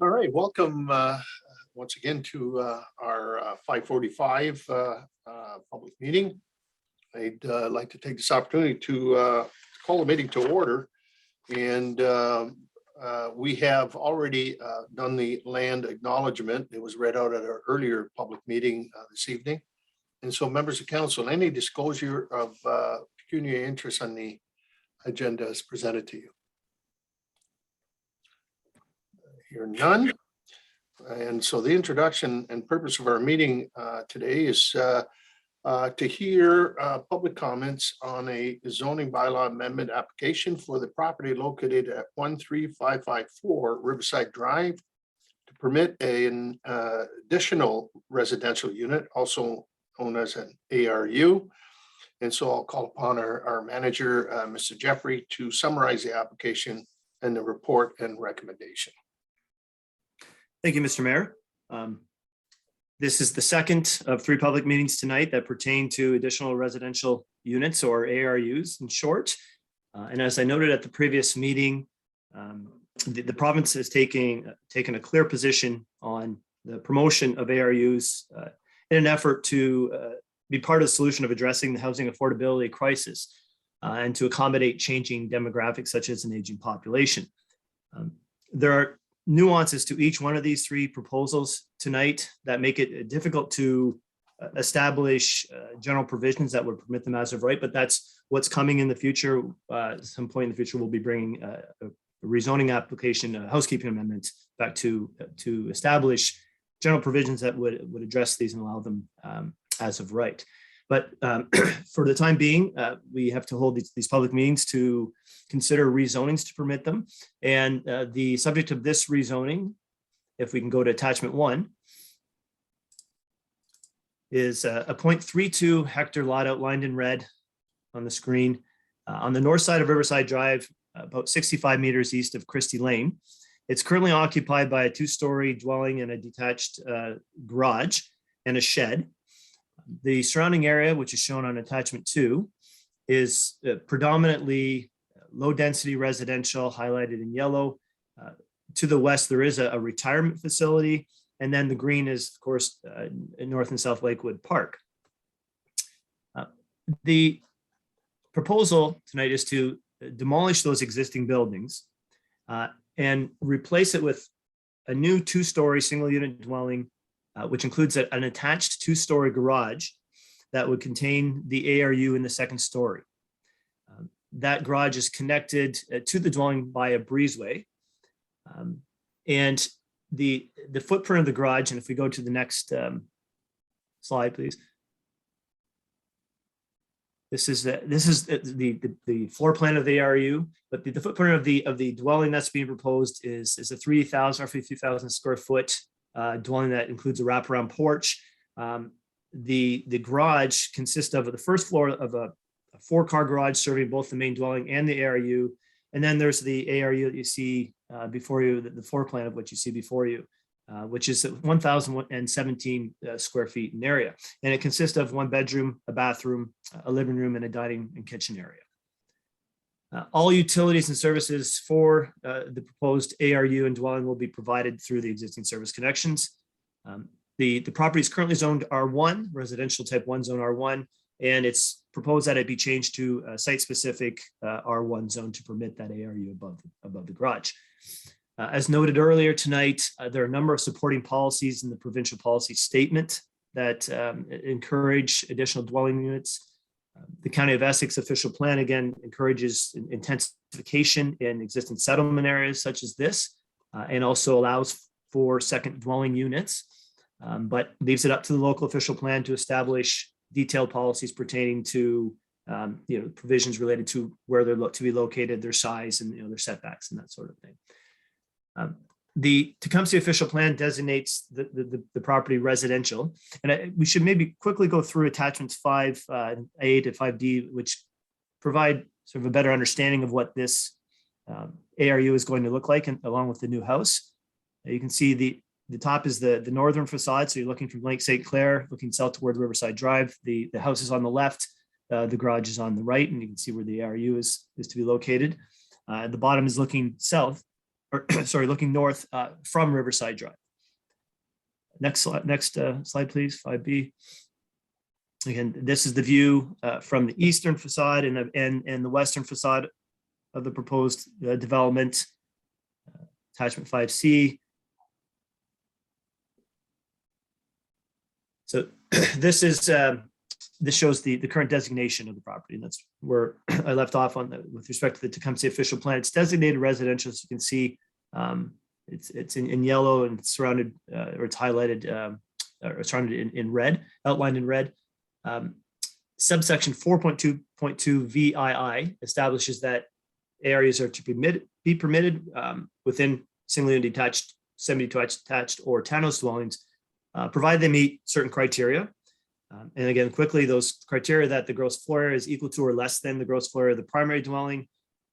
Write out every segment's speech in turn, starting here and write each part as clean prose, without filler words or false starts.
All right, welcome once again to our 5:45 public meeting. I'd like to take this opportunity to call the meeting to order. And we have already done the land acknowledgement. It was read out at our earlier public meeting this evening. And so members of council, any disclosure of pecuniary interest on the agenda is presented to you. Hear none. And so the introduction and purpose of our meeting today is to hear public comments on a zoning bylaw amendment application for the property located at 13554 Riverside Drive to permit an additional residential unit, also known as an ARU. And so I'll call upon our manager, Mr. Jeffrey, to summarize the application and the report and recommendation. Thank you, Mr. Mayor. This is the second of three public meetings tonight that pertain to additional residential units, or ARUs in short. And as I noted at the previous meeting, the province is taken a clear position on the promotion of ARUs in an effort to be part of the solution of addressing the housing affordability crisis and to accommodate changing demographics such as an aging population. There are nuances to each one of these three proposals tonight that make it difficult to establish general provisions that would permit them as of right, but that's what's coming in the future. At some point in the future, we'll be bringing a rezoning application, a housekeeping amendment back to establish general provisions that would address these and allow them as of right. But for the time being, we have to hold these public meetings to consider rezonings to permit them. And the subject of this rezoning, if we can go to attachment 1, is a 0.32 hectare lot outlined in red on the screen on the north side of Riverside Drive, about 65 meters east of Christie Lane. It's currently occupied by a 2-story dwelling and a detached garage and a shed. The surrounding area, which is shown on attachment 2, is predominantly low-density residential, highlighted in yellow. To the west, there is a retirement facility, and then the green is, of course, North and South Lakewood Park. The proposal tonight is to demolish those existing buildings and replace it with a new 2-story single-unit dwelling, which includes an attached 2-story garage that would contain the ARU in the 2nd story. That garage is connected to the dwelling by a breezeway. And the footprint of the garage, and if we go to the next slide, please. This is the floor plan of the ARU, but the footprint of the dwelling that's being proposed is a 3,000 or 50,000 square foot dwelling that includes a wraparound porch. The garage consists of the first floor of a 4-car garage serving both the main dwelling and the ARU. And then there's the ARU that you see before you, the floor plan of what you see before you, which is 1,017 square feet in area. And it consists of 1 bedroom, a bathroom, a living room, and a dining and kitchen area. All utilities and services for the proposed ARU and dwelling will be provided through the existing service connections. The property is currently zoned R1, residential type 1 zone R1, and it's proposed that it be changed to a site-specific R1 zone to permit that ARU above the garage. As noted earlier tonight, there are a number of supporting policies in the provincial policy statement that encourage additional dwelling units. The County of Essex official plan, again, encourages intensification in existing settlement areas such as this, and also allows for second dwelling units, but leaves it up to the local official plan to establish detailed policies pertaining to provisions related to where they're to be located, their size, and their setbacks and that sort of thing. The Tecumseh official plan designates the property residential, and we should maybe quickly go through attachments 5A to 5D, which provide sort of a better understanding of what this ARU is going to look like, and along with the new house. You can see the top is the northern facade, so you're looking from Lake St. Clair, looking south toward Riverside Drive. The house is on the left, the garage is on the right, and you can see where the ARU is to be located. The bottom is looking south. or sorry, looking north from Riverside Drive. Next slide, please, 5B. Again, this is the view from the eastern facade and the western facade of the proposed development. Attachment 5C. So this shows the current designation of the property, and that's where I left off on with respect to the Tecumseh official plan. It's designated residential, as you can see. It's in yellow, and it's surrounded or it's highlighted or surrounded in red, outlined in red. Subsection 4.2.2 VII establishes that areas are to be permitted within single unit detached, semi-detached, or townhouse dwellings, provided they meet certain criteria. And again, quickly, those criteria that the gross floor area is equal to or less than the gross floor area of the primary dwelling,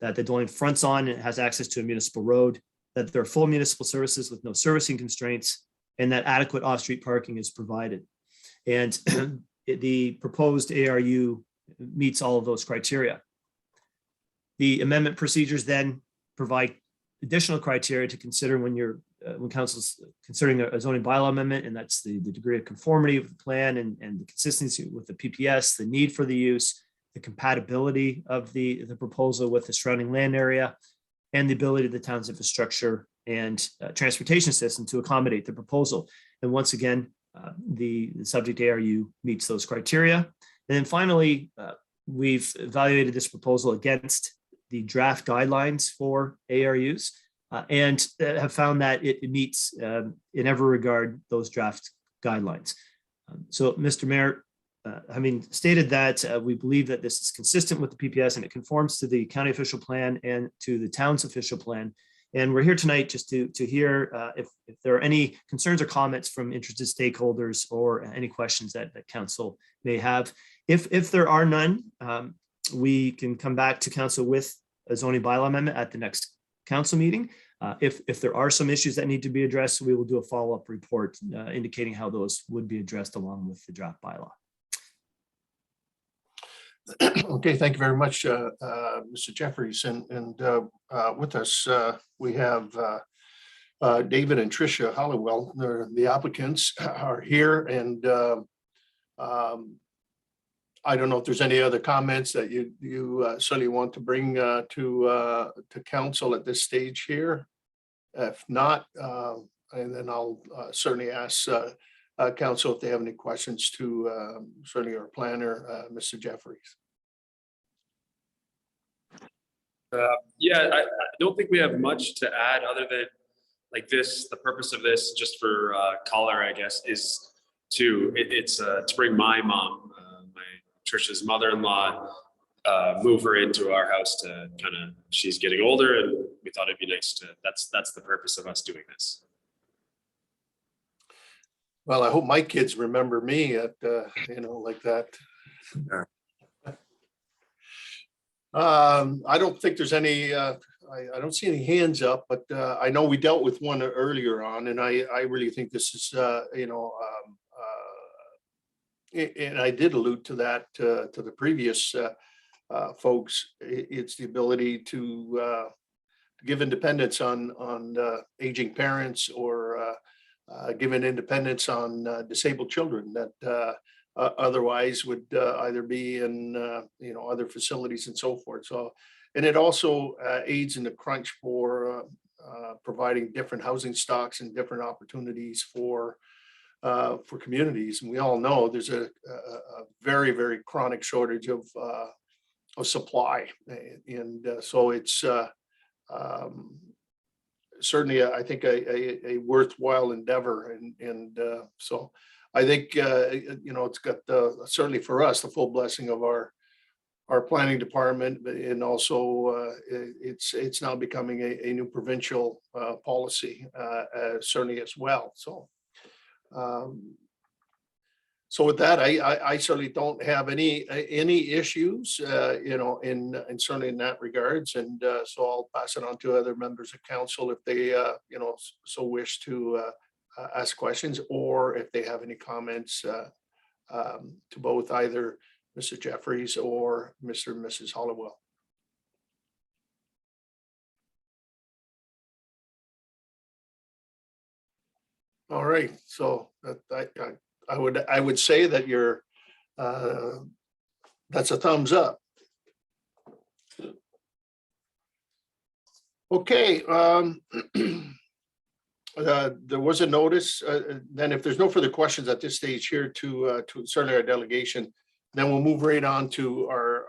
that the dwelling fronts on and has access to a municipal road, that there are full municipal services with no servicing constraints, and that adequate off-street parking is provided. And the proposed ARU meets all of those criteria. The amendment procedures then provide additional criteria to consider when council's considering a zoning bylaw amendment, and that's the degree of conformity of the plan and the consistency with the PPS, the need for the use, the compatibility of the proposal with the surrounding land area, and the ability of the town's infrastructure and transportation system to accommodate the proposal. And once again, the subject ARU meets those criteria. And then finally, we've evaluated this proposal against the draft guidelines for ARUs and have found that it meets in every regard those draft guidelines. So, Mr. Mayor, having stated that, we believe that this is consistent with the PPS and it conforms to the county official plan and to the town's official plan. And we're here tonight just to hear if there are any concerns or comments from interested stakeholders or any questions that council may have. If there are none, we can come back to council with a zoning bylaw amendment at the next council meeting. If there are some issues that need to be addressed, we will do a follow-up report indicating how those would be addressed along with the draft bylaw. Okay, thank you very much, Mr. Jeffries. And with us, we have David and Tricia Hollowell. The applicants are here, and I don't know if there's any other comments that you certainly want to bring to council at this stage here. If not, and then I'll certainly ask council if they have any questions to certainly our planner, Mr. Jeffries. Yeah, I don't think we have much to add other than like this. The purpose of this, just for color, I guess, is to bring my mom, Trisha's mother-in-law, move her into our house to she's getting older, and we thought it'd be nice to, that's the purpose of us doing this. Well, I hope my kids remember me at, like that. Yeah. I don't think there's any, I don't see any hands up, but I know we dealt with one earlier on, and I really think this is, and I did allude to that to the previous folks. It's the ability to give independence on aging parents, or given independence on disabled children that otherwise would either be in other facilities and so forth. So, and it also aids in the crunch for providing different housing stocks and different opportunities for communities. And we all know there's a very, very chronic shortage of supply, and so it's certainly I think a worthwhile endeavor, and so I think it's got certainly for us the full blessing of our planning department, and also it's now becoming a new provincial policy certainly as well. So so with that, I certainly don't have any issues, and certainly in that regards. And so I'll pass it on to other members of council if they, so wish to ask questions, or if they have any comments to both either Mr. Jeffries or Mr. and Mrs. Hollowell. All right, so I would say that you're, that's a thumbs up. Okay, there was a notice, then if there's no further questions at this stage here to certainly our delegation, then we'll move right on to our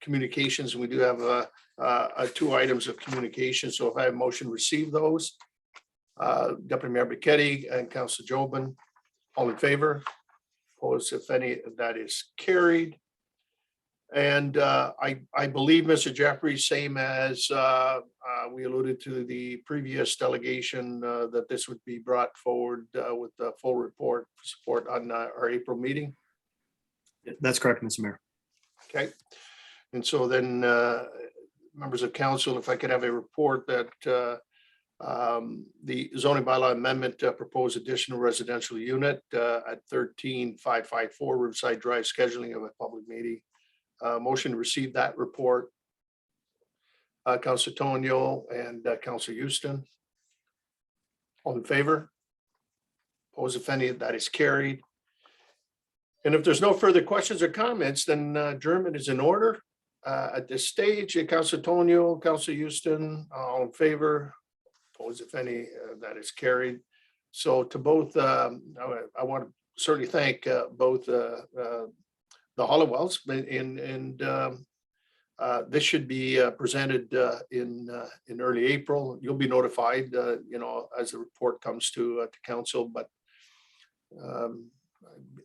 communications. We do have two items of communication, so if I have motion, receive those. Deputy Mayor Becchetti and Councilor Jobin, all in favor? Opposed, if any, that is carried. And I believe, Mr. Jeffrey, same as we alluded to the previous delegation, that this would be brought forward with the full report support on our April meeting. That's correct, Mr. Mayor. Okay. And so then, members of council, if I could have a report that the zoning bylaw amendment proposed additional residential unit at 13554 Riverside Drive, scheduling of a public meeting. Motion to receive that report. Councilor Tonio and Councilor Houston. All in favor? Opposed, if any, that is carried. And if there's no further questions or comments, then adjournment is in order. At this stage, Councilor Tonio, Councilor Houston, all in favor? Opposed, if any, that is carried. So to both, I want to certainly thank both the Hollowells, and this should be presented in early April. You'll be notified, as the report comes to council. But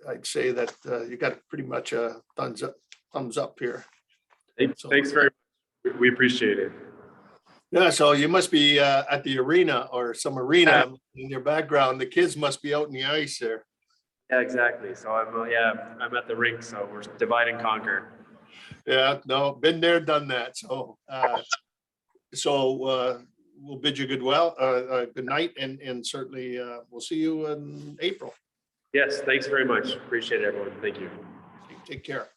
I'd say that you got pretty much a thumbs up here. Thanks very much. We appreciate it. Yeah, so you must be at the arena or some arena in your background. The kids must be out in the ice there. Yeah, exactly. So I'm at the rink, so we're divide and conquer. Yeah, no, been there, done that. So we'll bid you good night, and certainly we'll see you in April. Yes, thanks very much. Appreciate it, everyone. Thank you. Take care.